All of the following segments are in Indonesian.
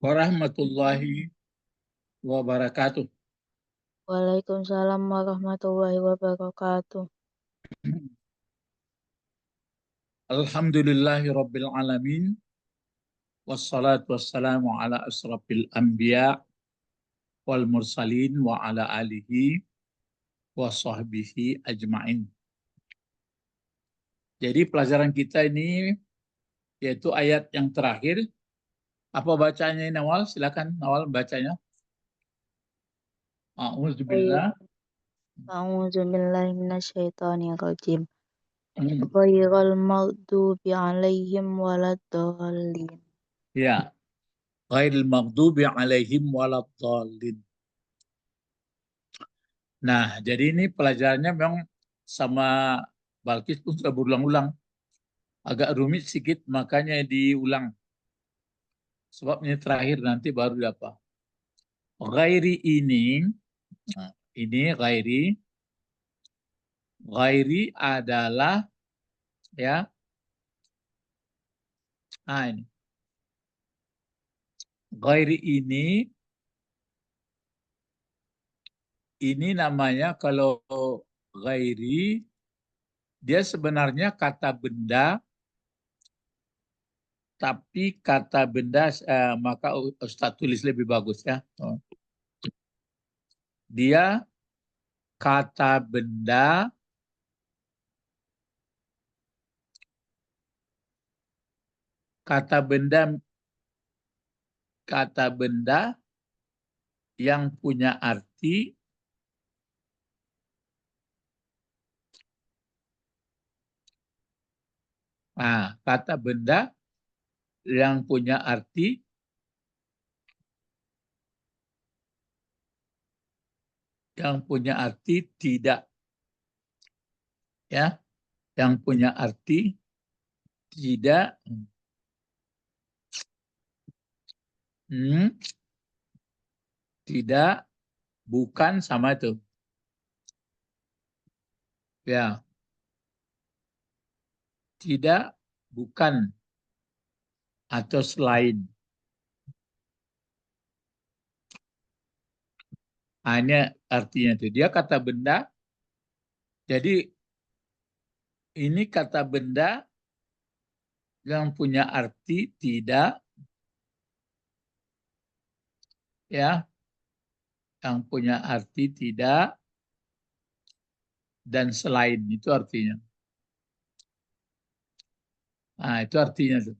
warahmatullahi wabarakatuh. Waalaikumsalam warahmatullahi wabarakatuh. Alhamdulillahi rabbil alamin. Wassalatu wassalamu ala asrafil anbiya wal mursalin wa ala alihi wa sahbihi ajma'in. Jadi pelajaran kita ini yaitu ayat yang terakhir. Apa bacanya Nawal? Silakan Nawal bacanya. Baik, A'udzubillah. a'udzu billahi minasyaitonir rajim. Ghairal maghdubi 'alaihim waladdallin. Ya, ghairil maghdubi alaihim waladdallin. Nah, jadi ini pelajarannya memang sama Balkis pun sudah berulang-ulang. Agak rumit sedikit, makanya diulang. Sebab ini terakhir nanti baru dapat. Ghairi ini, nah, ini ghairi. Ghairi adalah, ya, ini. Ghairi ini namanya kalau ghairi, dia sebenarnya kata benda, tapi kata benda, maka Ustaz tulis lebih bagus ya. Dia kata benda kata benda kata benda yang punya arti kata benda yang punya arti tidak, ya, yang punya arti tidak, hmm, tidak, bukan, sama itu, ya, tidak, bukan, atau selain. Hanya artinya itu. Dia kata benda. Jadi ini kata benda yang punya arti tidak, ya, yang punya arti tidak dan selain, itu artinya. Nah, itu artinya tuh.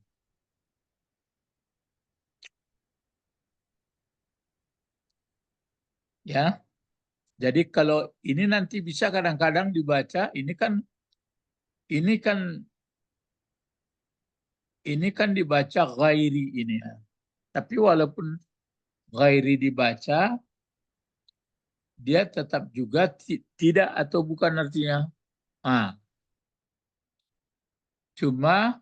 Ya. Jadi kalau ini nanti bisa kadang-kadang dibaca, ini kan dibaca ghairi ini ya. Tapi walaupun ghairi dibaca, dia tetap juga tidak atau bukan artinya. Ah, cuma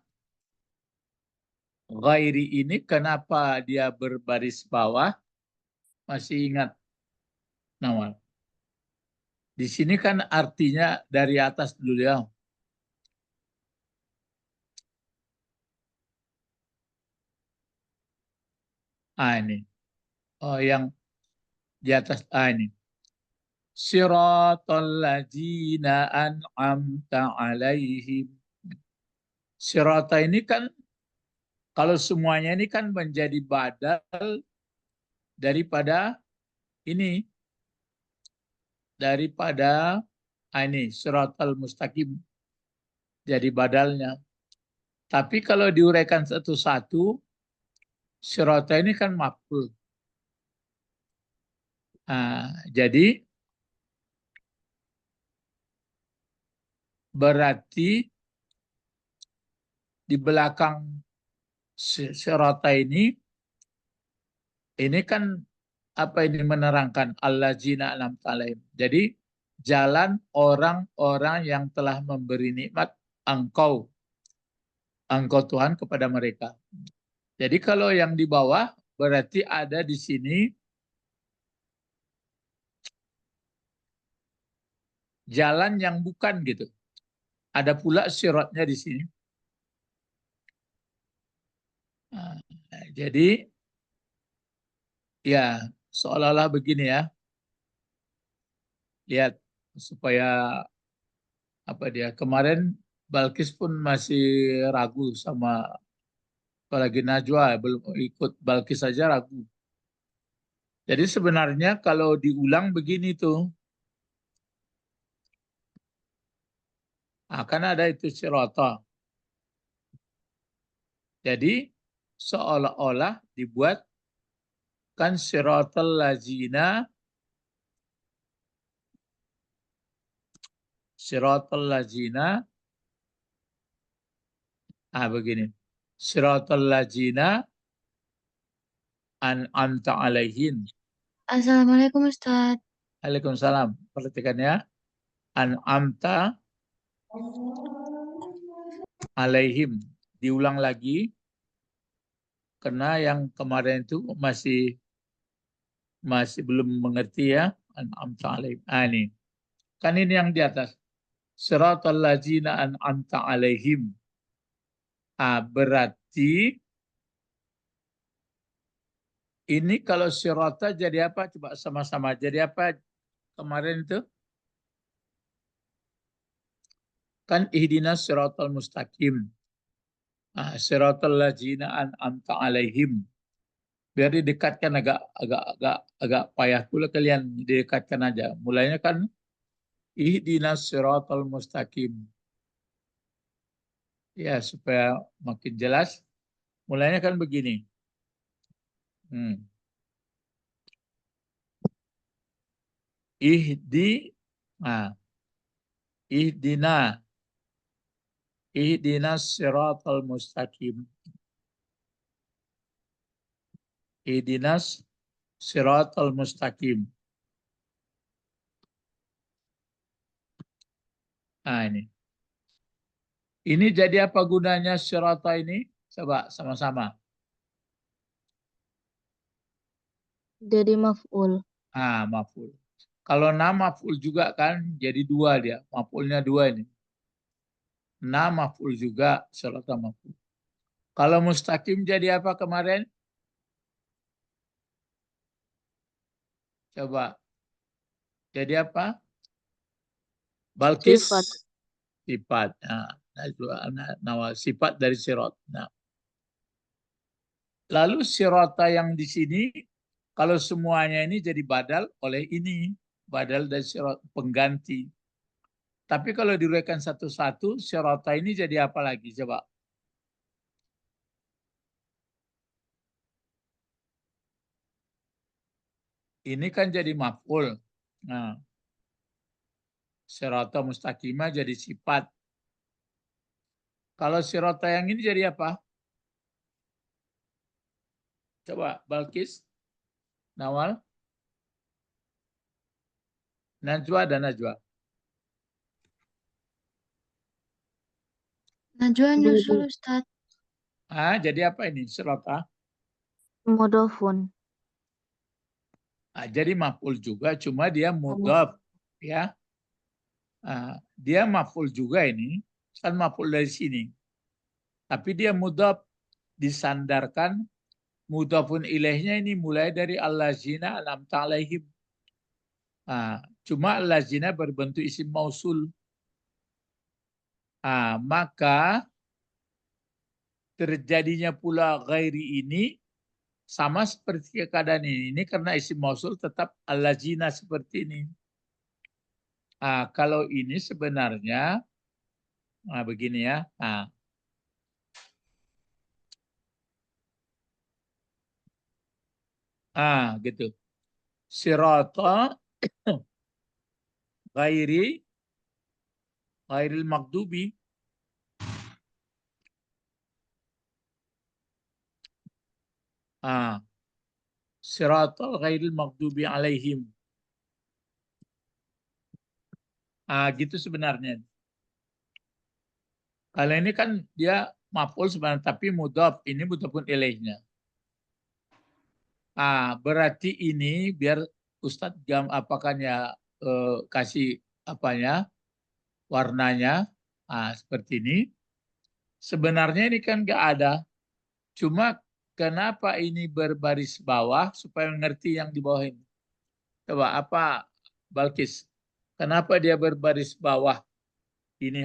ghairi ini kenapa dia berbaris bawah? Masih ingat Nawal? Di sini kan artinya dari atas dulu ya. Ini. Oh, yang di atas ini. Siratal ladzina an'amta alaihim. Sirata ini kan kalau semuanya ini kan menjadi badal daripada ini, daripada ini siratal mustaqim, jadi badalnya. Tapi kalau diuraikan satu-satu, sirata ini kan maf'ul. Jadi berarti di belakang sirata ini kan apa ini menerangkan allazina an'amta alaihim. Jadi jalan orang-orang yang telah memberi nikmat engkau Tuhan kepada mereka. Jadi kalau yang di bawah berarti ada di sini jalan yang bukan gitu. Ada pula siratnya di sini. Nah, jadi Ya, seolah-olah begini ya. Lihat supaya apa dia kemarin Balkis pun masih ragu sama apalagi Najwa belum ikut Balkis saja ragu. Jadi sebenarnya kalau diulang begini tuh akan ada itu sirata. Jadi seolah-olah dibuat kan siratal lazina begini. Siratal lazina an'amta alaihim. Assalamualaikum Ustaz. Waalaikumsalam. Perhatikan ya. An'amta alaihim. Diulang lagi karena yang kemarin itu masih belum mengerti ya. An'amta alaihim. Ini. Kan ini yang di atas. Siratal ladzina an'amta alaihim. Berarti ini kalau sirata jadi apa? Coba sama-sama. Jadi apa kemarin itu? Kan ihdinas siratal mustaqim. Siratal ladzina an'amta alaihim. Biar didekatkan agak payah pula kalian didekatkan aja. Mulainya kan ihdinas siratal mustaqim. Ya, supaya makin jelas. Mulainya kan begini. Ihdi, nah, ihdina, ihdinas siratal mustaqim. Ihdinas siratal mustaqim. Nah, ini. Ini jadi apa gunanya sirata ini? Coba sama-sama. Jadi maf'ul. Maf'ul. Kalau nama maf'ul juga kan jadi dua dia. Maf'ulnya dua ini. Nama maf'ul juga sirata maf'ul. Kalau mustaqim jadi apa kemarin? Coba. Jadi apa? Balkis Sifat. sifat. Sifat dari sirat. Nah, lalu sirata yang di sini kalau semuanya ini jadi badal oleh ini, badal dari sirat pengganti. Tapi kalau diuraikan satu-satu, sirata ini jadi apa lagi? Coba. Ini kan jadi maf'ul. Nah, sirata mustaqimah jadi sifat. Kalau sirata yang ini jadi apa? Coba Balkis, Nawal, Najwa dan Najwa. Najwa nyusul Ustaz. Jadi apa ini sirata? Mudhafun. Jadi maf'ul juga, cuma dia mudhaf, ya. Dia maf'ul juga ini, kan maf'ul dari sini. Tapi dia mudhaf disandarkan mudhafun ilaihnya ini mulai dari allazina an'amta alaihim. Cuma allazina berbentuk isim mausul. Maka terjadinya pula ghairi ini sama seperti keadaan ini. Ini karena isim mausul tetap allazina seperti ini. Kalau ini sebenarnya begini ya. Gitu. Sirata ghairil maghdubi. Siratal ghairil maghdubi alaihim. Gitu sebenarnya. Kalau ini kan dia maf'ul sebenarnya, tapi mudhaf. Ini mudhafun ilaihnya. Berarti ini biar Ustadz apakan ya kasih apanya warnanya seperti ini. Sebenarnya ini kan nggak ada. Cuma kenapa ini berbaris bawah supaya mengerti yang di bawah ini. Coba apa Balkis? Kenapa dia berbaris bawah? Ini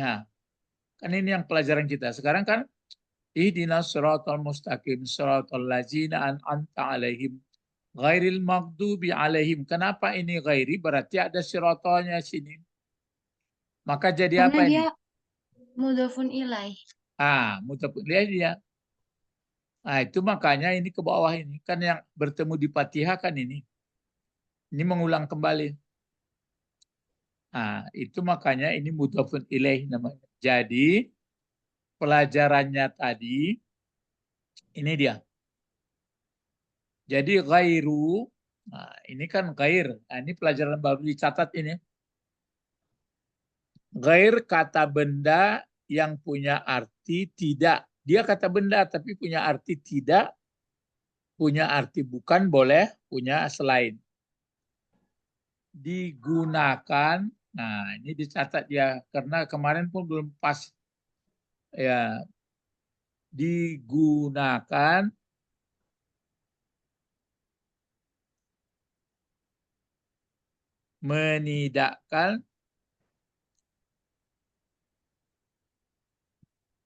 kan ini yang pelajaran kita. Sekarang kan ihdinas siratal mustaqim siratal ladzina an'amta alaihim ghairil maghdubi alaihim. Kenapa ini ghairi? Berarti ada siratalnya sini. Maka jadi Karena apa dia ini? mudhafun ilaih. Mutafik lihat dia. Nah, itu makanya ini ke bawah ini. Kan yang bertemu di Fatihah kan ini. Ini mengulang kembali. Nah, itu makanya ini mudhafun ilaih namanya. Jadi, pelajarannya tadi, ini dia. Jadi, ghairu. Nah, ini kan ghair. Nah, ini pelajaran baru dicatat ini. Ghair kata benda yang punya arti tidak. Dia kata benda tapi punya arti tidak, punya arti bukan, boleh, punya selain. Digunakan, nah ini dicatat ya, karena kemarin pun belum pas. Ya, digunakan menidakkan,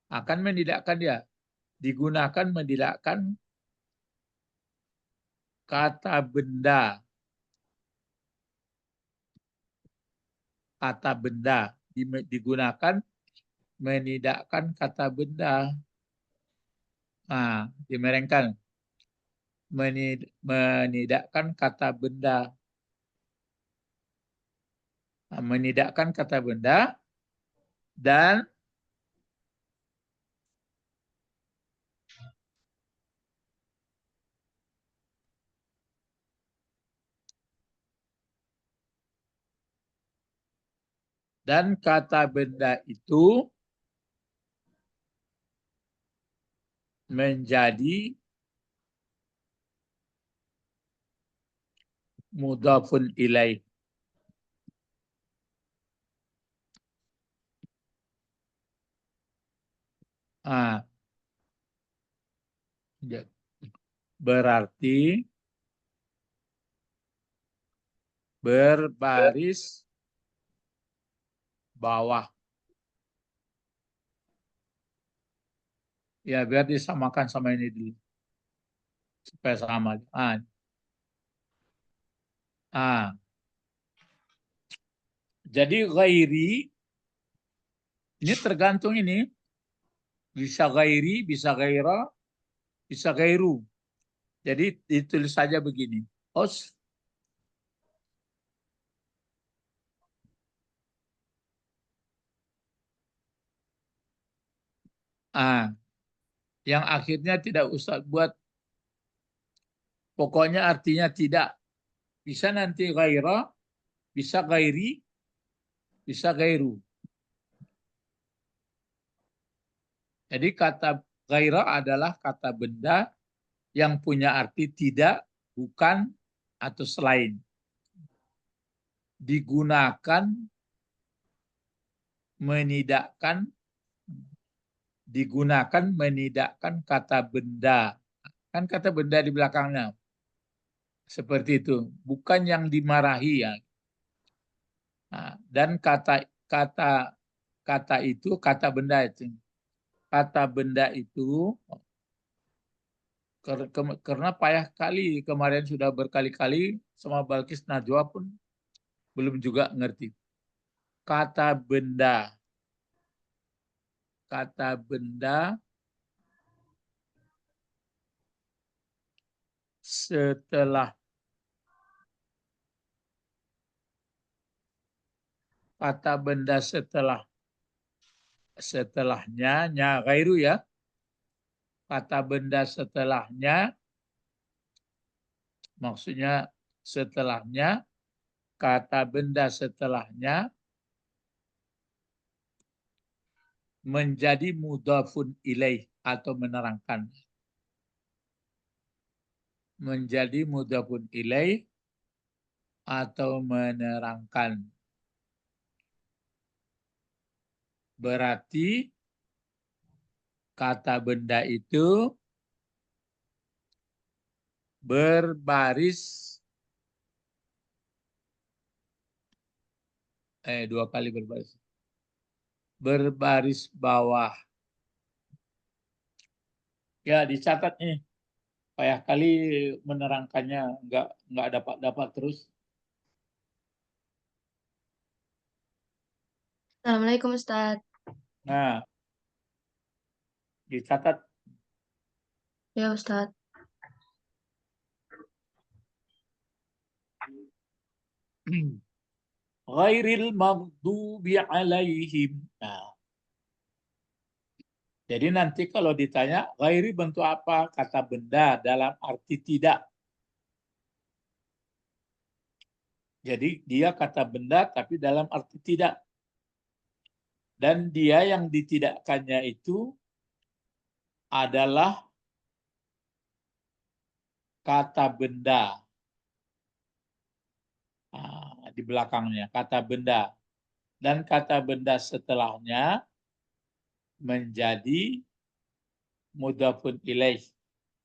akan menidakkan dia. Digunakan menidakkan kata benda. Kata benda. Digunakan menidakkan kata benda. Nah, dimerengkan. Menidakkan kata benda. Nah, menidakkan kata benda dan kata benda itu menjadi mudhafun ilaih. Ah, berarti berbaris bawah. Ya, biar disamakan sama ini dulu. Supaya sama. Jadi ghairi, ini tergantung ini. Bisa ghairi, bisa ghaira, bisa ghairu. Jadi ditulis saja begini. Os, ah, yang akhirnya tidak usah buat, pokoknya artinya tidak. Bisa nanti ghaira, bisa ghairi, bisa ghairu. Jadi kata ghaira adalah kata benda yang punya arti tidak, bukan, atau selain. Digunakan menidakkan, digunakan menidakkan kata benda. Kan kata benda di belakangnya. Seperti itu. Bukan yang dimarahi ya. Nah, dan kata kata itu, kata benda itu. Kata benda itu karena payah kali kemarin sudah berkali-kali sama Balkis Najwa pun belum juga ngerti. Kata benda. Kata benda setelah, kata benda setelahnya, nya gairu ya. Kata benda setelahnya, maksudnya setelahnya, kata benda setelahnya menjadi mudhafun ilaih atau menerangkan. Menjadi mudhafun ilaih atau menerangkan. Berarti kata benda itu berbaris, dua kali berbaris. Berbaris bawah. Ya, dicatat nih. Payah kali menerangkannya, nggak dapat terus. Assalamualaikum Ustadz. Nah, dicatat. Ya Ustadz. Ghairil maghdubi alaihim. Nah, jadi nanti kalau ditanya, ghairi bentuk apa? Kata benda dalam arti tidak. Jadi dia kata benda tapi dalam arti tidak. Dan dia yang ditidakkannya itu adalah kata benda. Nah, di belakangnya, kata benda. Dan kata benda setelahnya menjadi mudhafun ilaih.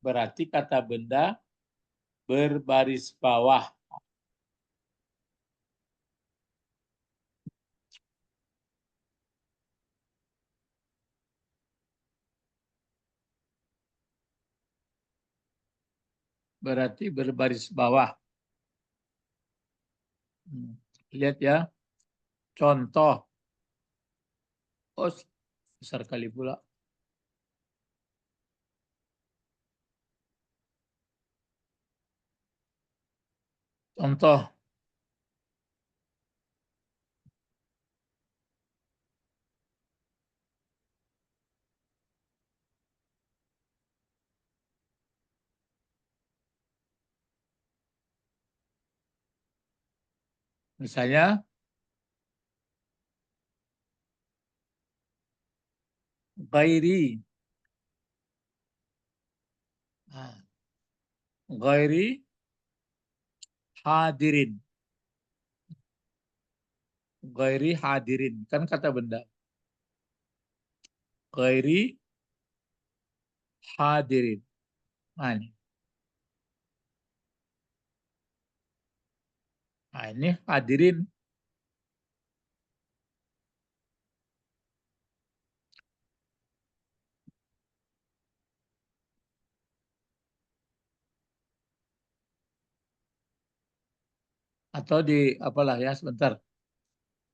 Berarti kata benda berbaris bawah. Berarti berbaris bawah. Lihat ya. Contoh. Oh, besar kali pula. Contoh. Misalnya, ghairi. Nah, ghairi hadirin. Ghairi hadirin. Kan kata benda. Ghairi hadirin. Nah, ini. Nah, ini hadirin. Atau di apalah ya sebentar.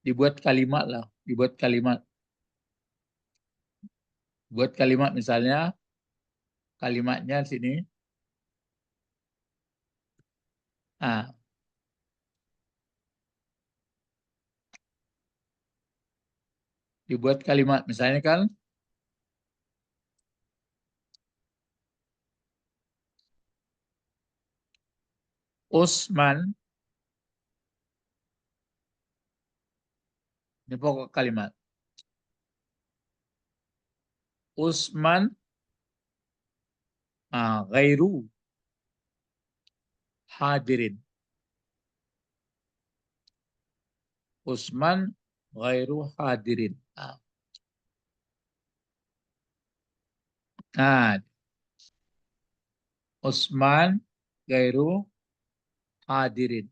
Dibuat kalimat lah. Dibuat kalimat. Buat kalimat misalnya. Kalimatnya di sini. Nah, dibuat kalimat misalnya kan. Usman. Ini pokok kalimat. Usman ghairu hadirin. Usman ghairu hadirin. Nah, Usman ghairu hadirin.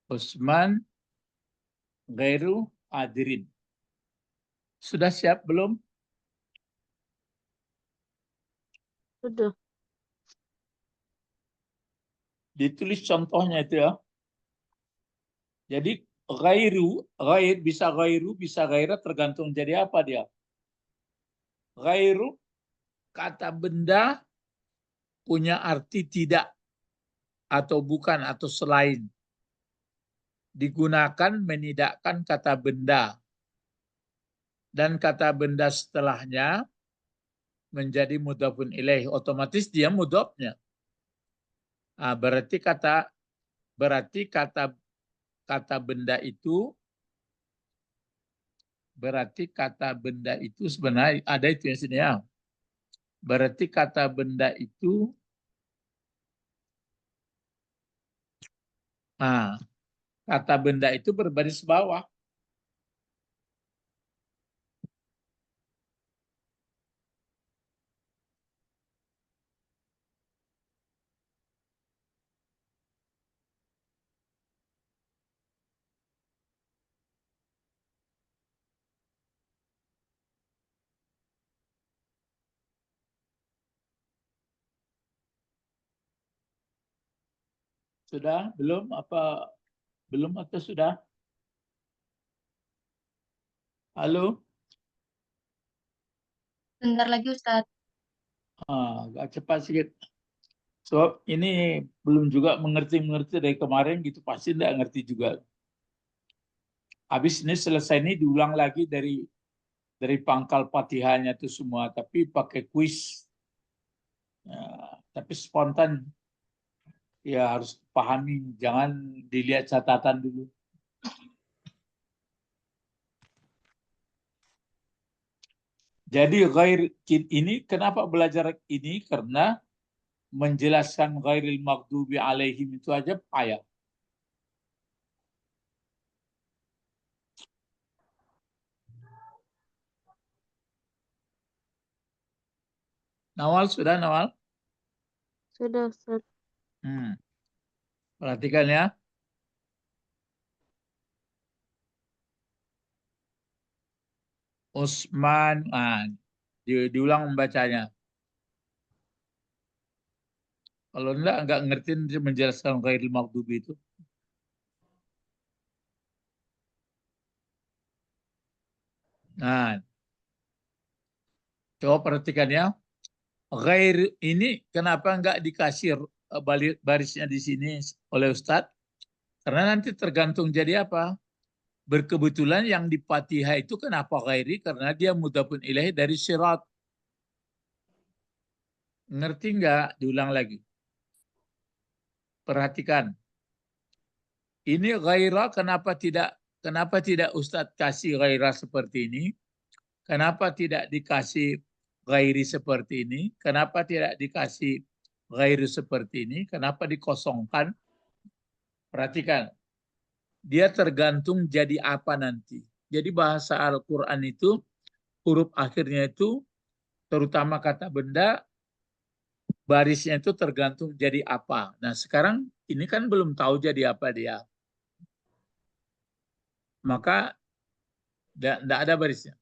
Usman ghairu hadirin. Sudah siap belum? Sudah. Ditulis contohnya itu ya. Jadi ghair bisa ghaira tergantung jadi apa dia. Ghairu kata benda punya arti tidak atau bukan atau selain. Digunakan menidakkan kata benda. Dan kata benda setelahnya menjadi mudhafun ilaih, otomatis dia mudhafnya. Berarti kata benda itu sebenarnya ada itu yang sini ya. Berarti kata benda itu kata benda itu berbaris bawah. Sudah? Belum? Apa belum atau sudah? Halo? Bentar lagi Ustadz. Agak cepat sedikit. So, ini belum juga mengerti dari kemarin gitu, pasti tidak ngerti juga. Habis ini selesai ini diulang lagi dari pangkal Fatihahnya itu semua, tapi pakai kuis. Ya, tapi spontan ya harus pahami, jangan dilihat catatan dulu. Jadi ini kenapa belajar ini? Karena menjelaskan ghairil maghdubi alaihim itu aja payah. Nawal sudah Nawal? Sudah Ustadz. Perhatikan ya. Usman, diulang membacanya. Kalau enggak ngerti menjelaskan ghairil maghdubi itu. Nah, coba perhatikan ya. Ghair ini kenapa enggak dikasih barisnya di sini oleh Ustadz? Karena nanti tergantung jadi apa. Berkebetulan yang di Fatihah itu kenapa ghairi? Karena dia mudhafun ilaih dari sirat. Ngerti enggak? Diulang lagi. Perhatikan. Ini ghairah kenapa tidak Ustadz kasih ghairah seperti ini? Kenapa tidak dikasih ghairi seperti ini? Kenapa tidak dikasih ghairi seperti ini? Kenapa dikosongkan? Perhatikan. Dia tergantung jadi apa nanti. Jadi bahasa Al-Quran itu huruf akhirnya itu terutama kata benda barisnya itu tergantung jadi apa. Nah sekarang ini kan belum tahu jadi apa dia. Maka tidak ada barisnya.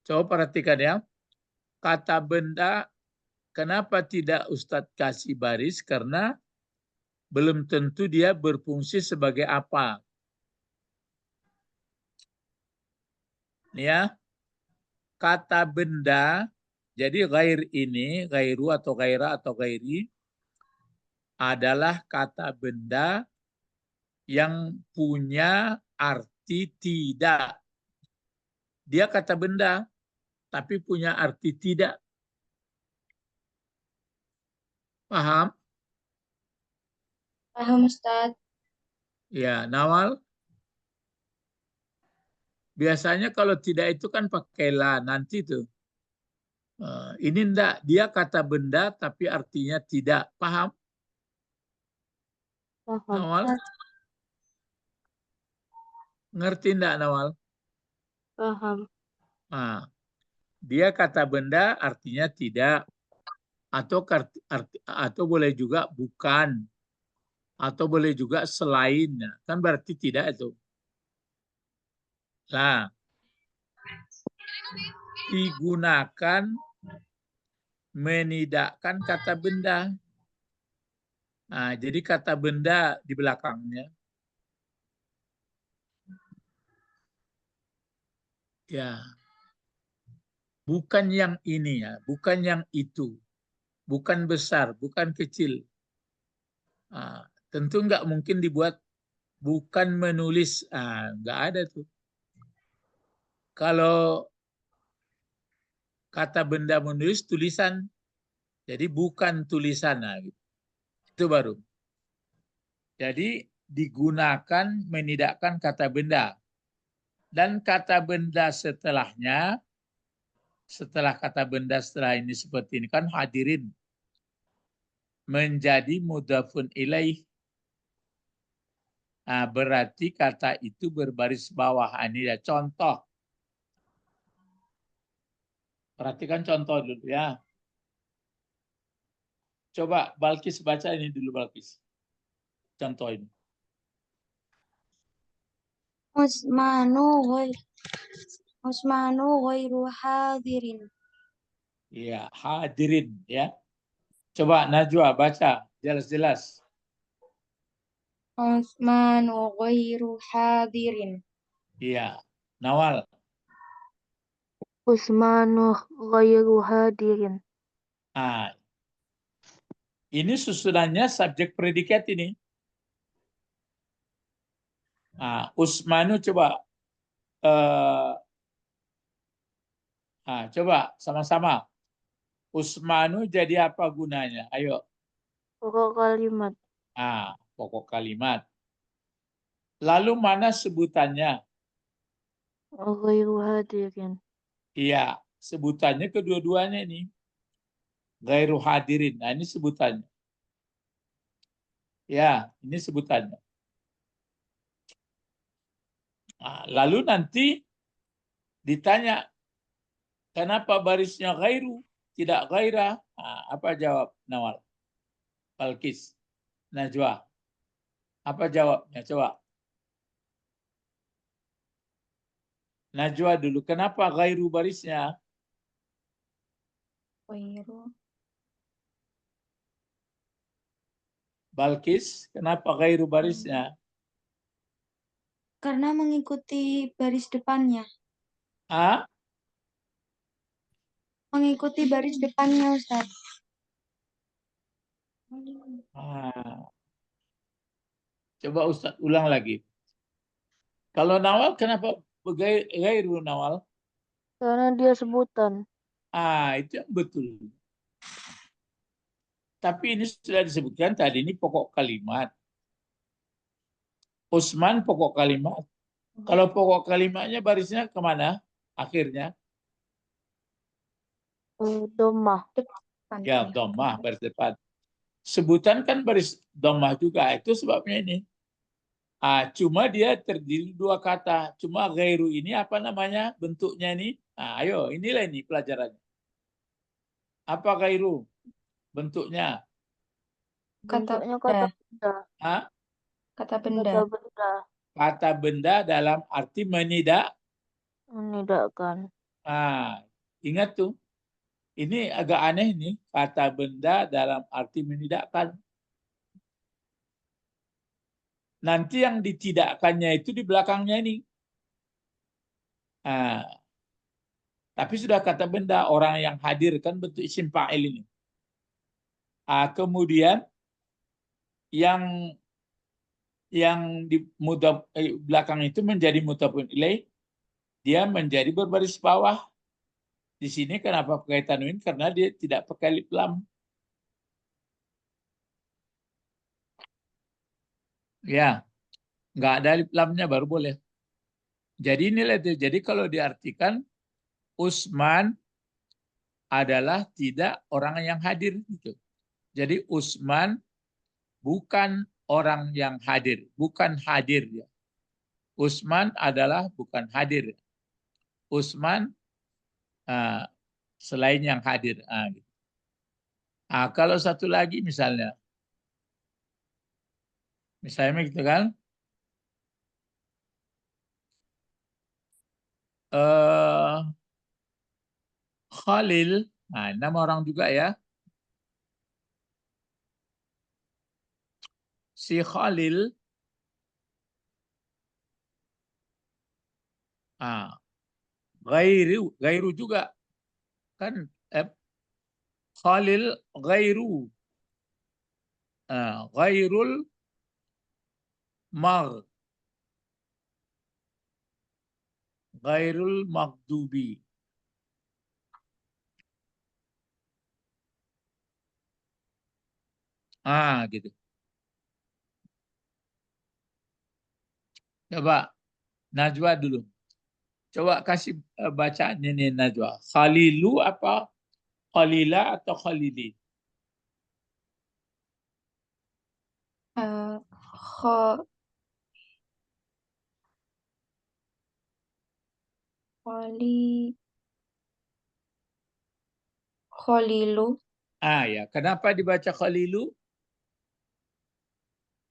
Coba perhatikan ya. Kata benda kenapa tidak Ustadz kasih baris? Karena belum tentu dia berfungsi sebagai apa. Ya, kata benda, jadi gair ini, gairu atau gaira atau gairi, adalah kata benda yang punya arti tidak. Dia kata benda, tapi punya arti tidak. Paham? Paham Ustadz. Ya, Nawal. Biasanya kalau tidak itu kan pakai la nanti tuh. Ini enggak, dia kata benda tapi artinya tidak. Paham? Paham. Nawal? Ngerti enggak Nawal? Paham. Nah, dia kata benda artinya tidak. Atau boleh juga bukan. Atau boleh juga selain. Kan berarti tidak itu. Nah, digunakan menidakkan kata benda. Nah, jadi kata benda di belakangnya. Ya, bukan yang ini ya, bukan yang itu. Bukan besar, bukan kecil. Tentu nggak mungkin dibuat bukan menulis. Nggak ada tuh. Kalau kata benda menulis tulisan. Jadi bukan tulisan. Nah, gitu. Itu baru. Jadi digunakan menidakkan kata benda. Dan kata benda setelahnya, setelah kata benda setelah ini seperti ini kan hadirin. Menjadi mudhafun ilaih. Nah, berarti kata itu berbaris bawah. Ini ya contoh. Perhatikan contoh dulu ya. Coba Balkis baca ini dulu Balkis. Contoh ini. Usmanu ghairu hadirin. Iya, hadirin ya. Coba Najwa baca jelas-jelas. Usmanu ghairu hadirin. Iya. Nawal. Usmanu ghairu hadirin. Ah, ini susunannya subjek predikat ini. Usmanu coba coba sama-sama. Usmanu jadi apa gunanya? Ayo. Pokok kalimat. Pokok kalimat. Lalu mana sebutannya? Ghairu hadirin. Iya, sebutannya kedua-duanya ini. Gairu hadirin. Nah, ini sebutannya. Ya, ini sebutannya. Lalu nanti ditanya, kenapa barisnya gairu, tidak gairah? Apa jawab Nawal? Balkis, Najwa. Apa jawabnya? Coba. Najwa dulu, kenapa gairu barisnya? Ghairu. Balkis, kenapa gairu barisnya? Karena mengikuti baris depannya. Mengikuti baris depannya, Ustaz. Coba Ustaz ulang lagi. Kalau Nawal, kenapa gairu Nawal? Karena dia sebutan. Itu yang betul. Tapi ini sudah disebutkan tadi, ini pokok kalimat. Usman pokok kalimat. Kalau pokok kalimatnya barisnya kemana? Akhirnya? Domah. Ya, dhammah baris depan. Sebutan kan baris dhammah juga. Itu sebabnya ini. Cuma dia terdiri dua kata. Cuma gairu ini apa namanya? Bentuknya ini. Ayo, inilah ini pelajarannya. Apa gairu? Bentuknya. Bentuknya kata benda. Kata benda. Kata benda. Kata benda dalam arti menidak. Menidakkan. Ingat tuh. Ini agak aneh nih. Kata benda dalam arti menidakkan. Nanti yang ditidakkannya itu di belakangnya ini. Tapi sudah kata benda, orang yang hadir kan bentuk isim fa'il ini. Kemudian yang di belakang itu menjadi mudhafun ilaih, dia menjadi berbaris bawah. Di sini kenapa pakai tanwin? Karena dia tidak pakai alif lam. Ya, nggak ada alif lamnya baru boleh. Jadi inilah itu. Jadi kalau diartikan Usman adalah tidak orang yang hadir gitu. Jadi Usman bukan orang yang hadir, bukan hadir ya. Usman adalah bukan hadir. Usman selain yang hadir. Gitu. Kalau satu lagi misalnya gitu kan, Khalil, nama orang juga ya. Si Khalil, gairu juga kan. Khalil gairu, gairul mag, gairul magdubi. Gitu. Coba Najwa dulu. Coba kasih bacaan ini Najwa. Khalilu apa Khalila atau Khalili? Kho Kholi Kholilu Ya. Kenapa dibaca Khalilu?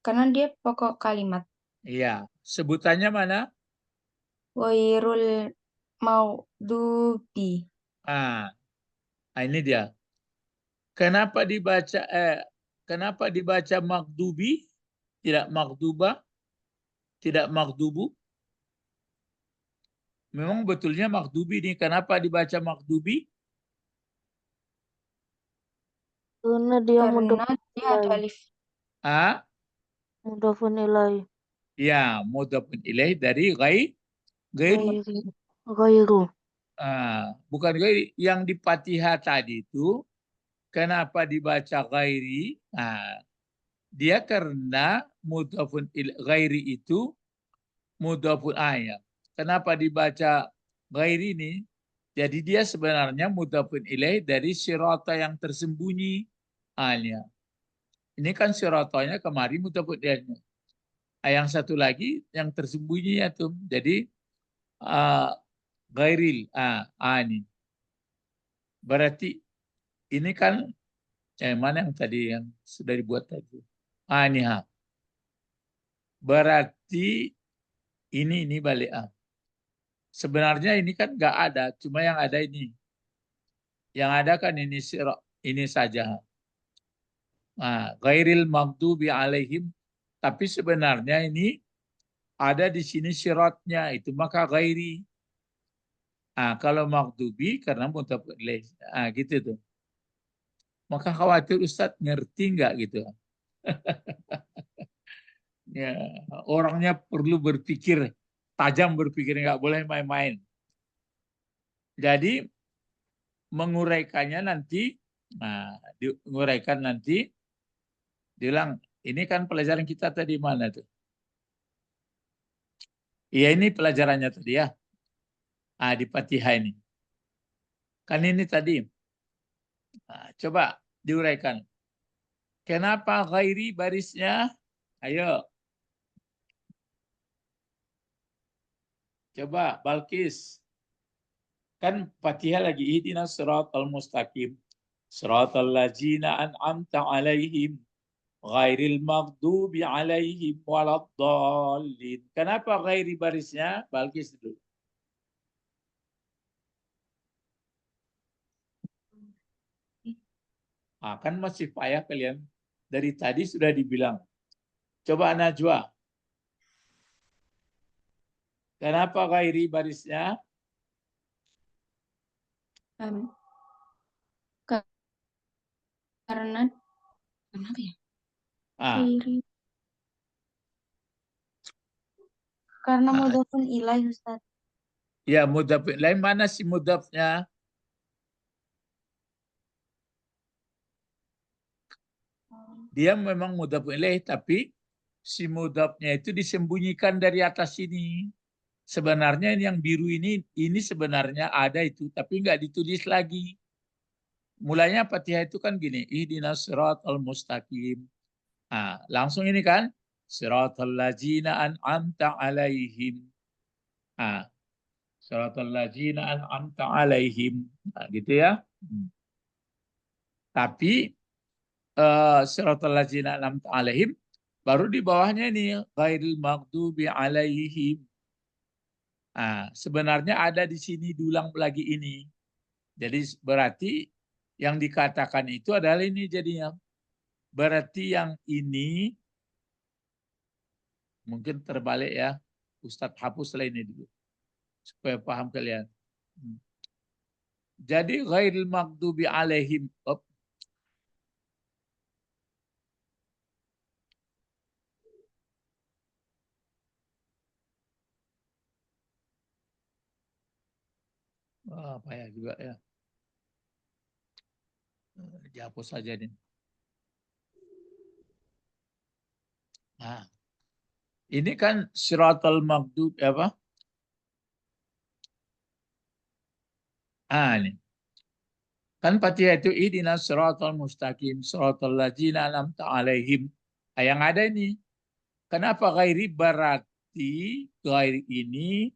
karena dia pokok kalimat. Iya. Sebutannya mana? Wairul Maudubi. Ah, ini dia. Kenapa dibaca Maghdubi? Tidak Maghduba, tidak Maghdubu. Memang betulnya Maghdubi ini. Kenapa dibaca Maghdubi? Karena dia Karena dia ada alif. Ah, mudhafun ilaih. ya, mudhafun ilaih dari gairu. Ghairu. Bukan gairi. Yang di Fatihah tadi itu kenapa dibaca gairi? Dia karena gairi itu mudhafun ayat. Kenapa dibaca gairi ini? Jadi dia sebenarnya mudhafun ilaih dari sirata yang tersembunyi. Alnya. Ini kan siratanya kemari mudhafun ilaihnya. Yang satu lagi yang tersembunyi ya tuh. Jadi uh, gairil. Ini. Berarti ini kan mana yang tadi yang sudah dibuat tadi? Ini ha. Berarti ini balik Sebenarnya ini kan nggak ada, cuma yang ada ini. Yang ada kan ini saja. Ghairil maghdubi alaihim. Tapi sebenarnya ini ada di sini syaratnya itu maka ghairi. Kalau maghdubi karena mutafaq ilaih. Gitu tuh. Maka khawatir Ustadz ngerti nggak gitu. Ya, orangnya perlu berpikir tajam berpikir nggak boleh main-main. Jadi menguraikannya nanti, diuraikan nanti, bilang ini kan pelajaran kita tadi mana tuh? Iya ini pelajarannya tadi ya, di Fatihah ini. Kan ini tadi, coba diuraikan. Kenapa ghairi barisnya? Ayo, coba Balkis. Kan Fatihah lagi ihdinas siratal mustaqim. Siratal ladzina an'amta alaihim ghairil maghdubi alaihim waladdallin. Kenapa ghairi barisnya? Balkis dulu. Kan masih payah kalian. Dari tadi sudah dibilang. Coba Najwa. Kenapa ghairi barisnya? Karena kenapa ya? Karena mudhafun ilaih Ustaz. Ya mudhaf lain mana si mudhafnya? Dia memang mudhaf ilaih tapi si mudhafnya itu disembunyikan dari atas sini. Sebenarnya yang biru ini sebenarnya ada itu tapi nggak ditulis lagi. Mulanya Fatihah itu kan gini, ihdinas siratal mustaqim. Langsung ini kan siratal ladzina an'amta alaihim. Siratal ladzina an'amta alaihim. Gitu ya. Tapi siratal ladzina an'amta alaihim baru di bawahnya ini ghairil maghdubi alaihim. Sebenarnya ada di sini dulang lagi ini. Jadi berarti yang dikatakan itu adalah ini jadinya. Berarti yang ini mungkin terbalik ya. Ustadz hapuslah ini dulu. Supaya paham kalian. Jadi ghairil maghdubi alaihim. Payah juga ya. Dihapus saja nih. Nah, ini kan siratal maghdub apa? Ini. Kan Fatihah itu ihdinas siratal mustaqim, siratal ladzina an'amta alaihim. Yang ada ini. Kenapa ghairi? Berarti ghairi ini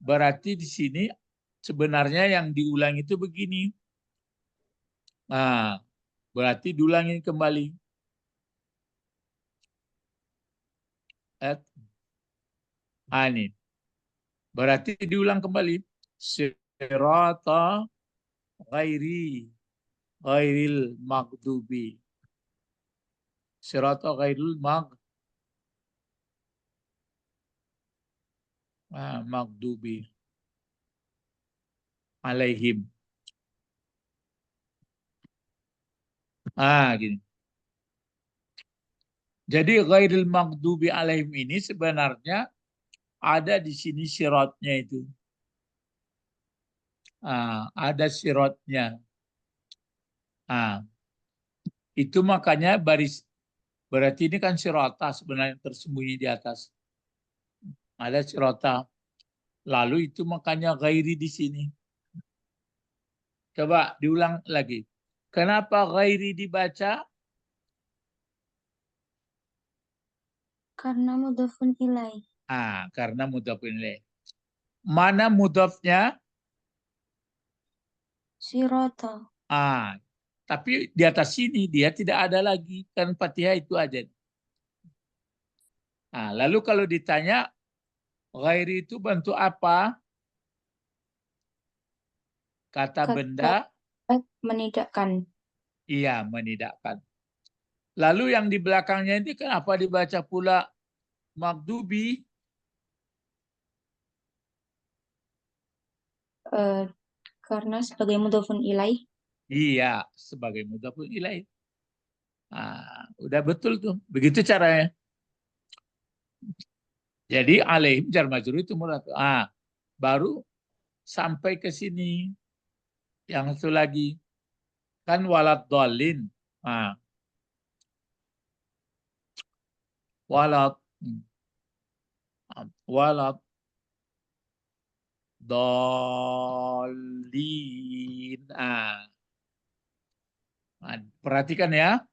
berarti di sini sebenarnya yang diulang itu begini. Nah, berarti diulangin kembali. Ini. Berarti diulang kembali. Sirata ghairil maghdubi. Sirata ghairil maghdubi alaihim. Gini. Jadi ghairil maghdubi alaihim ini sebenarnya ada di sini sirotnya itu. Ada sirotnya. Itu makanya berarti ini kan sirota sebenarnya tersembunyi di atas. Ada sirota. Lalu itu makanya ghairi di sini. Coba diulang lagi. Kenapa ghairi dibaca? Karena mudhafun ilaih. Karena mudhafun ilaih. Mana mudhafnya? Sirata. Tapi di atas sini dia tidak ada lagi. Kan Fatihah itu aja. Lalu kalau ditanya, ghairi itu bentuk apa? Kata benda? Menidakkan. Iya, menidakkan. Lalu yang di belakangnya ini kenapa dibaca pula maghdubi? Karena sebagai mudhafun ilaih. Iya, sebagai mudhafun ilaih. Udah betul tuh. Begitu caranya. Jadi alaihim jar majrur itu murad. Baru sampai ke sini. Yang satu lagi. Kan walad dolin. Walad. Walad dolin. Perhatikan ya.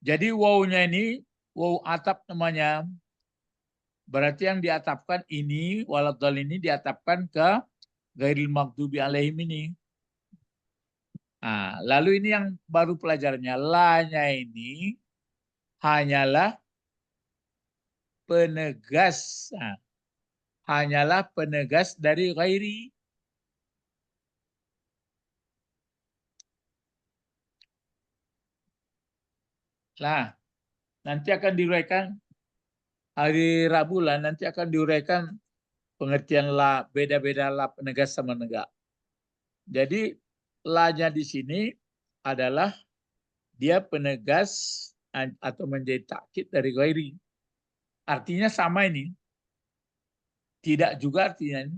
Jadi wawunya ini waw atap namanya. Berarti yang diatapkan ini walad dolin ini diatapkan ke ghairil maghdubi alaihim ini. Lalu ini yang baru pelajarannya. La-nya ini hanyalah penegas. Hanyalah penegas dari ghairi. Lah, nanti akan diuraikan hari Rabu lah. Nanti akan diuraikan pengertian la, beda-beda la penegas sama negak. Jadi la-nya di sini adalah dia penegas atau menjadi takkid dari ghairi. Artinya sama ini. Tidak juga artinya ini.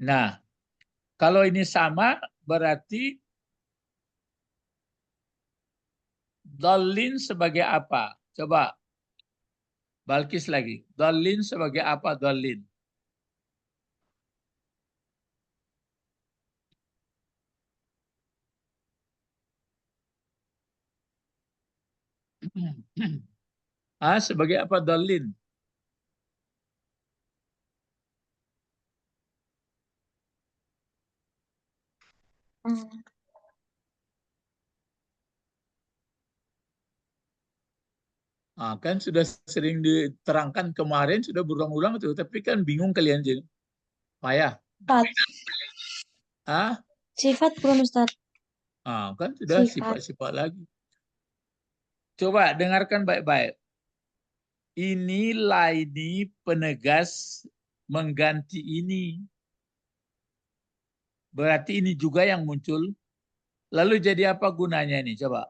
Nah, kalau ini sama berarti dolin sebagai apa? Coba Balkis lagi. Dolin sebagai apa dolin? Sebagai apa dolin? Kan sudah sering diterangkan kemarin, sudah berulang-ulang tuh, tapi kan bingung kalian jadi. Payah. Sifat belum Ustaz. Kan sudah sifat-sifat lagi. Coba dengarkan baik-baik. Inilah ini penegas mengganti ini. Berarti ini juga yang muncul. Lalu jadi apa gunanya ini? Coba.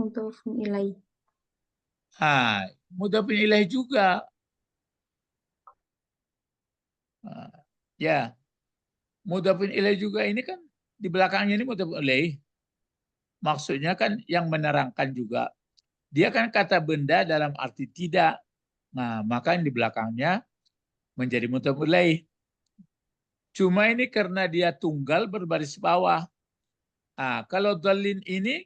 Mudhafun ilaih. Mudhafun ilaih juga. Ya. Mudhafun ilaih juga ini kan di belakangnya ini mudhafun ilaih. maksudnya kan yang menerangkan juga. Dia kan kata benda dalam arti tidak. Nah, maka yang di belakangnya menjadi mudhaf ilaih. Cuma ini karena dia tunggal berbaris bawah. Nah, kalau dhalin ini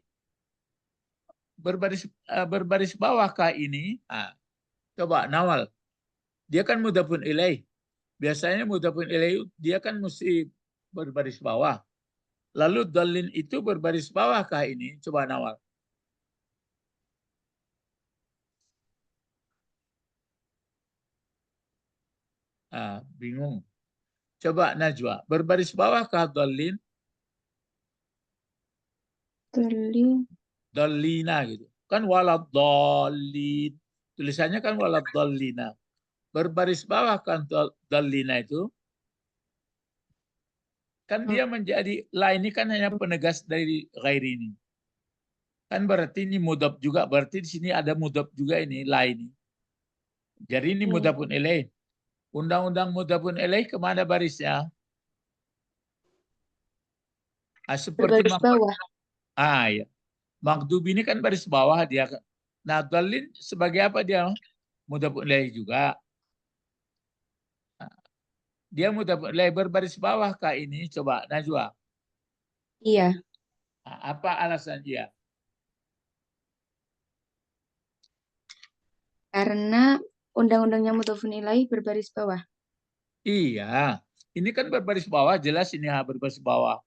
berbaris bawahkah ini? Nah, coba Nawal. Dia kan mudhafun ilaih. Biasanya mudhafun ilaih dia kan mesti berbaris bawah. Lalu dhalin itu berbaris bawahkah ini? Coba Nawal. Bingung. Coba Najwa, berbaris bawahkah dhalin? Dhalin. Dhalina gitu. Kan walad dhalin. Tulisannya kan walad dhalina. Berbaris bawah kan dhalina itu. Kan dia menjadi, la ini kan hanya penegas dari ghairi ini. Kan berarti ini mudhaf juga. Berarti di sini ada mudhaf juga ini, la ini. Jadi ini mudhafun ilaih. Undang-undang mudhafun ilaih kemana barisnya? Seperti Berbaris bawah. ya. Maghdubi ini kan baris bawah dia. Nah, dhalin sebagai apa dia? Mudhafun ilaih juga. Dia mudhafun ilaih berbaris bawah kah ini? Coba Najwa. Iya. Apa alasan dia? Karena undang-undangnya mudhafun ilaih berbaris bawah. Iya, ini kan berbaris bawah, jelas ini berbaris bawah.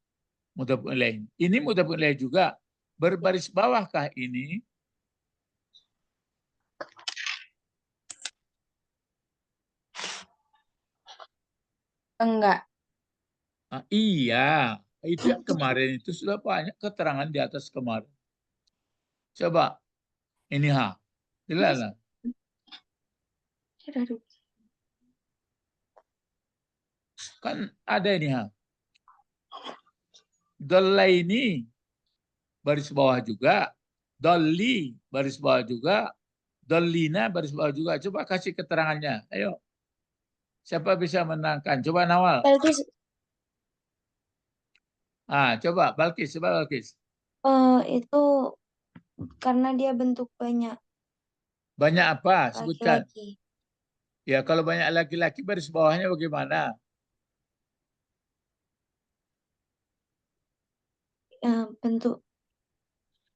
Mudhafun ilaih. Ini mudhafun ilaih juga. Berbaris bawahkah ini? Enggak. Iya, itu yang kemarin itu sudah banyak keterangan di atas kemarin. Coba, ini jelas lah. Kan ada ini Dhalla ini baris bawah juga. Dhalli baris bawah juga. Dhallina baris bawah juga. Coba kasih keterangannya. Ayo. Siapa bisa menerangkan? Coba Nawal. Coba Balkis. Itu karena dia bentuk banyak Banyak apa? Sebutkan. laki-laki. Ya, kalau banyak laki-laki baris bawahnya bagaimana?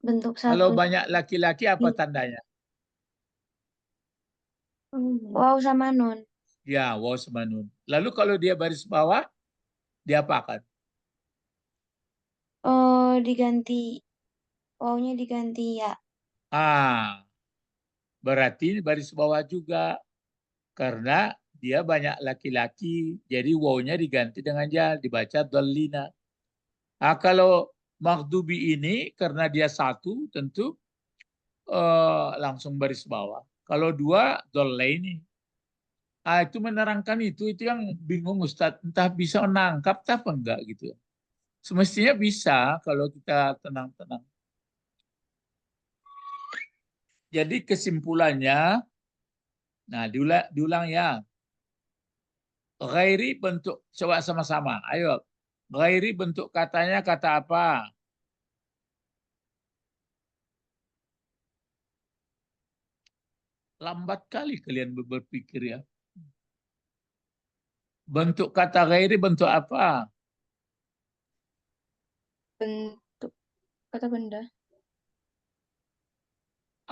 Bentuk Kalau satu. banyak laki-laki apa tandanya? Waw sama nun. Ya, waw sama nun. Lalu kalau dia baris bawah, diapakan? Diganti. Wawnya diganti ya. Berarti ini baris bawah juga. Karena dia banyak laki-laki. Jadi wawnya diganti dengan ya, dibaca dhallina. Kalau maghdubi ini karena dia satu tentu langsung baris bawah. Kalau dua dhallaini. Itu menerangkan itu yang bingung Ustadz. Entah bisa menangkap apa enggak gitu. Semestinya bisa kalau kita tenang-tenang. Jadi kesimpulannya, nah diulang ya. Ghairi bentuk, coba sama-sama. Ayo, ghairi bentuk katanya kata apa? Lambat kali kalian berpikir ya. Bentuk kata ghairi bentuk apa? Bentuk kata benda.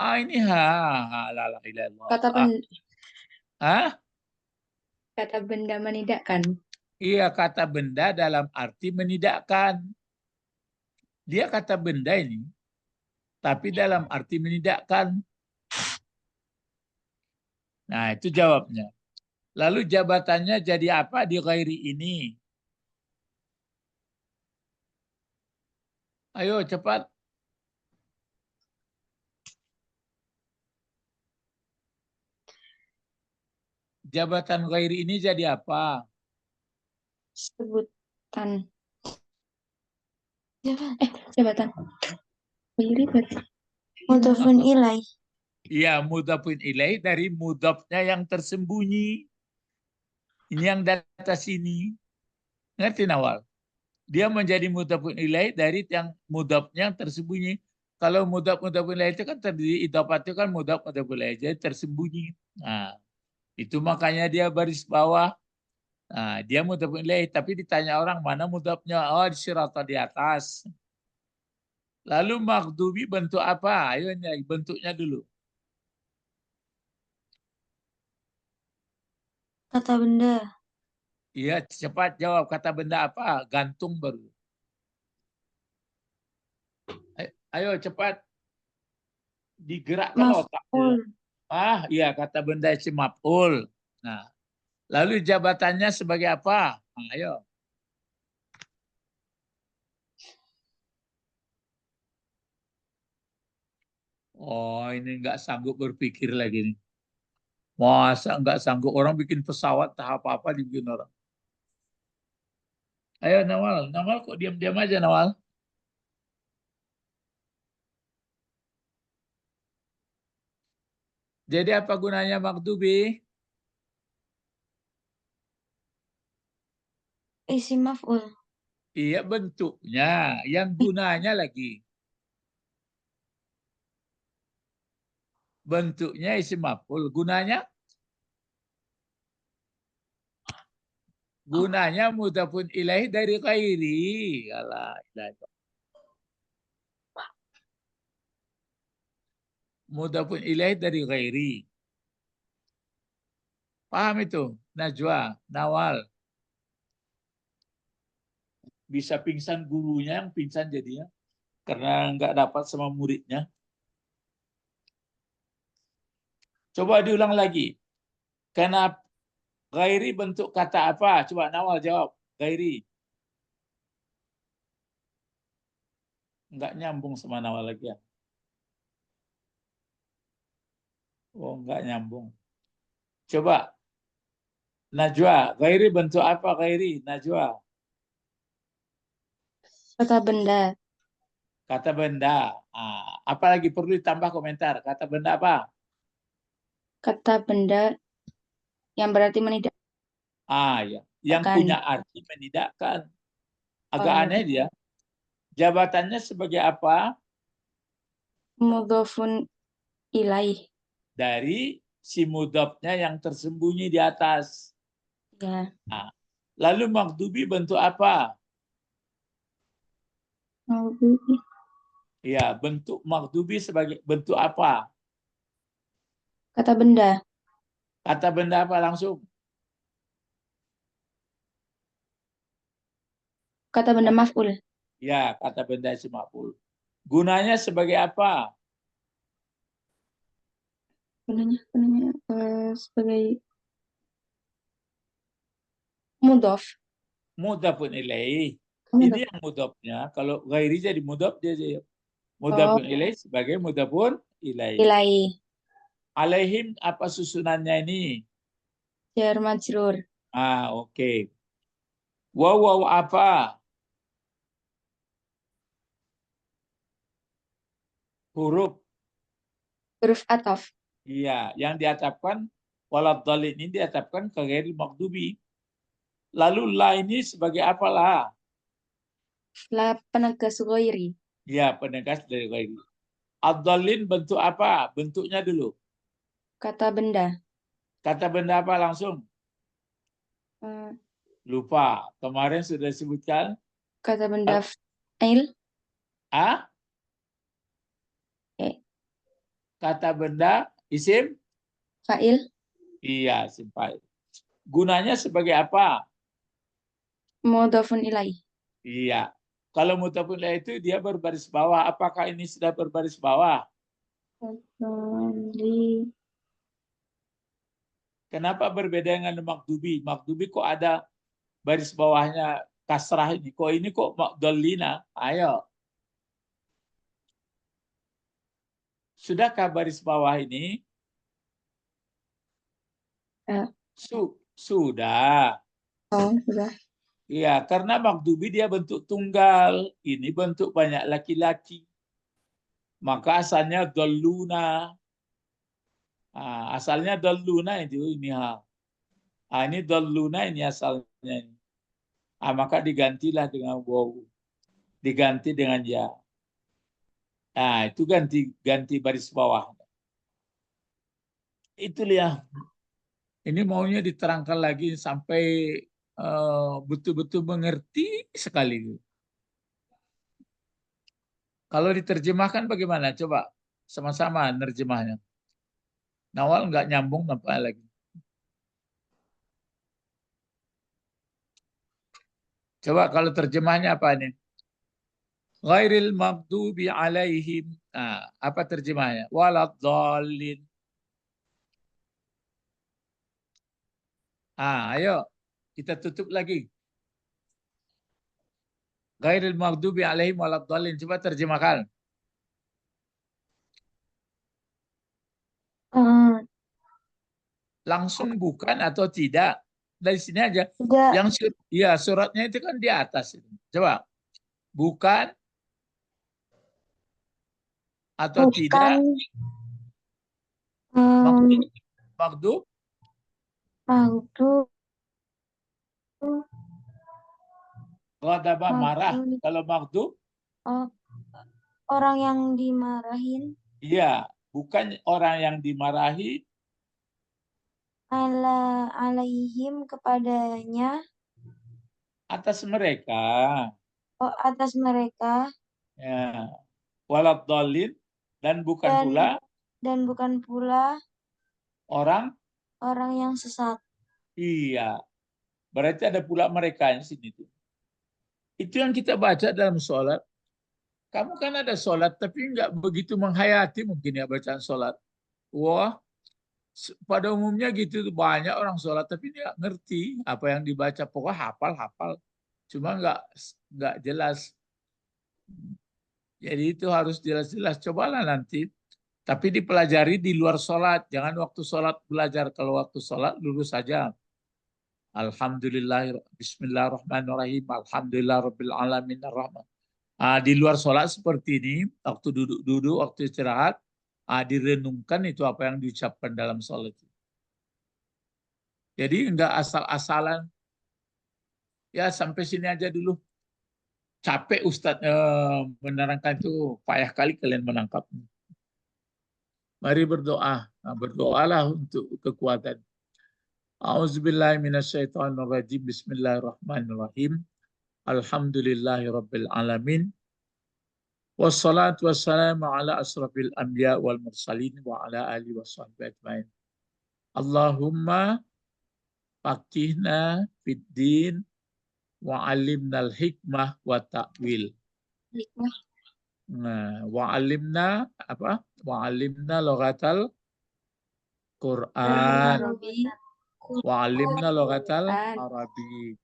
Ini la ilaha illallah. Kata benda. Hah? Kata benda menidakkan. Iya, kata benda dalam arti menidakkan. Dia kata benda ini, tapi dalam arti menidakkan. Nah, itu jawabnya. Lalu jabatannya jadi apa di ghairi ini? Ayo cepat. Jabatan ghairi ini jadi apa? Sebutan. Jabatan. Ghairi berarti. Mudhafun ilaih. Iya, mudhafun ilaih dari mudhafnya yang tersembunyi. Ini yang data sini. Ngerti Nawal? Dia menjadi mudhafun ilaih dari yang mudhafnya tersembunyi. Kalau mudhaf-mudhafun ilaih itu kan terdiri idhofah itu kan mudhaf-mudhafun ilaih, jadi tersembunyi. Nah, itu makanya dia baris bawah. Nah, dia mudhafun ilaih, tapi ditanya orang mana mudhafnya? Oh, di sirata di atas. Lalu maghdubi bentuk apa? Ayo bentuknya dulu. Kata benda. Iya, cepat jawab. Kata benda apa? Gantung baru. Ayo cepat. Digerakkan otaknya. Maf'ul. Iya, kata benda isim maf'ul. Nah, lalu jabatannya sebagai apa? Nah, ayo. Oh, ini nggak sanggup berpikir lagi nih. Masa nggak sanggup orang bikin pesawat tahap apa dibikin orang. Ayo Nawal, Nawal kok diam-diam aja Nawal. Jadi apa gunanya maghdubi? Isim maf'ul. Iya bentuknya, yang gunanya lagi. Bentuknya isim maf'ul, gunanya mudhafun ilaih dari ghairi. Alah, ilaih. Mudhafun ilaih dari ghairi. Paham itu? Najwa, Nawal. Bisa pingsan gurunya yang pingsan jadinya karena nggak dapat sama muridnya. Coba diulang lagi. Kenapa ghairi bentuk kata apa? Coba Nawal jawab. Ghairi. Nggak nyambung sama Nawal lagi ya. Oh, nggak nyambung. Coba Najwa, ghairi bentuk apa ghairi? Najwa. Kata benda. Kata benda. Apalagi perlu ditambah komentar. Kata benda apa? Kata benda yang berarti menidakkan. Ya. Yang punya arti menidakkan. Agak Oh, aneh dia. Jabatannya sebagai apa? mudhofun ilaih. Dari si mudhafnya yang tersembunyi di atas. Ya. Nah, lalu maghdubi bentuk apa? Maghdubi. Ya, bentuk maghdubi sebagai bentuk apa? Kata benda. Kata benda apa langsung? Kata benda maf'ul. Ya, kata benda isim maf'ul. Gunanya sebagai apa? Gunanya sebagai mudhof. Mudhafun ilaih. Mudhof. Ini yang mudhafnya. Kalau ghairi jadi mudhaf dia jadi Oh, mudhafun ilaih sebagai mudhafun ilaih. ilaih. Alaihim apa susunannya ini? Jar majrur. Oke. Waw apa? Huruf. Huruf ataf. Iya, yang diatapkan waladhdallin ini diatapkan ke ghairil maghdubi. Lalu la ini sebagai apalah? La penegas ghairi. Ya, penegas dari ghairi. Ad-dhallin bentuk apa? Bentuknya dulu. Kata benda. Kata benda apa langsung? Eh, Lupa. Kemarin sudah disebutkan. Kata benda fa'il. A. Eh, Kata benda isim? Fa'il. Iya, isim fa'il. Gunanya sebagai apa? Mudhofun ilaih. Iya. Kalau mudhafun ilaih itu dia berbaris bawah. Apakah ini sudah berbaris bawah? Di Kenapa berbeda dengan maghdubi? Maghdubi kok ada baris bawahnya kasrah ini? Kok ini kok makdallina? Ayo. Sudahkah baris bawah ini? eh, Sudah. sudah. Iya, karena maghdubi dia bentuk tunggal. Ini bentuk banyak laki-laki. Maka asalnya dalluna. Asalnya dalluna itu ini ha. Ini dalluna ini asalnya. Maka digantilah dengan waw. Diganti dengan ya. Nah, itu ganti baris bawah. Itu ya. Ini maunya diterangkan lagi sampai betul-betul mengerti sekali. Kalau diterjemahkan bagaimana? Coba sama-sama nerjemahnya. Nawal nggak nyambung apa lagi? Coba kalau terjemahnya apa nih? Ghairil maghdubi alaihim. Apa terjemahnya? Waladhdallin. Ayo kita tutup lagi. Ghairil maghdubi alaihim waladhdallin. Coba terjemahkan. Langsung bukan atau tidak? Dari sini aja. Tidak. Yang ya suratnya itu kan di atas. Coba. Bukan atau Bukan. tidak? Maghdub? Maghdub. Ghadaba marah. Maghdub. Kalau maghdub? Oh, orang yang dimarahin. Iya, bukan orang yang dimarahi. Alaihim kepadanya. Atas mereka. Oh, atas mereka. Ya. Waladhdallin. Dan bukan pula. Dan bukan pula. Orang yang sesat. Iya. Berarti ada pula mereka di sini tuh. Itu yang kita baca dalam sholat. Kamu kan ada sholat, tapi nggak begitu menghayati mungkin ya bacaan sholat. Wah, pada umumnya gitu banyak orang sholat, tapi dia ngerti apa yang dibaca. Pokoknya hafal. Cuma nggak jelas. Jadi itu harus jelas-jelas. Cobalah nanti. Tapi dipelajari di luar sholat. Jangan waktu sholat belajar. Kalau waktu sholat lurus saja. Alhamdulillah, bismillahirrahmanirrahim, alhamdulillah rabbil alamin arrahman. Di luar sholat seperti ini, waktu duduk-duduk, waktu istirahat, direnungkan itu apa yang diucapkan dalam sholat. Jadi enggak asal-asalan. Ya sampai sini aja dulu. Capek Ustadz menerangkan itu, payah kali kalian menangkapnya. Mari berdoa. Berdoalah untuk kekuatan. A'udzubillahi minasyaitonirrajim. Bismillahirrahmanirrahim. Alhamdulillahi rabbil alamin. Wassalatu wassalamu ala asrafil anbiya wal mursalin wa ala alihi wa sahbihi ajmain. Allahumma faqihna fid din wa 'allimnal hikmah wa ta'wil. Hikmah. Wa 'allimna apa? Wa 'allimna lughatal Quran. Wa 'allimna lughatal Arabi.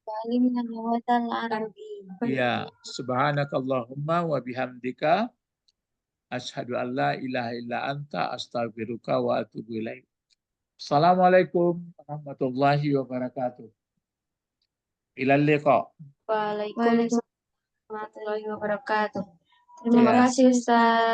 Ya, subhanakallahumma wa bihamdika asyhadu an la ilaha illa anta astaghfiruka wa atubu ilaik. Assalamualaikum warahmatullahi wabarakatuh. Ilal liqa. Waalaikumsalam warahmatullahi wabarakatuh. Terima kasih Ustaz.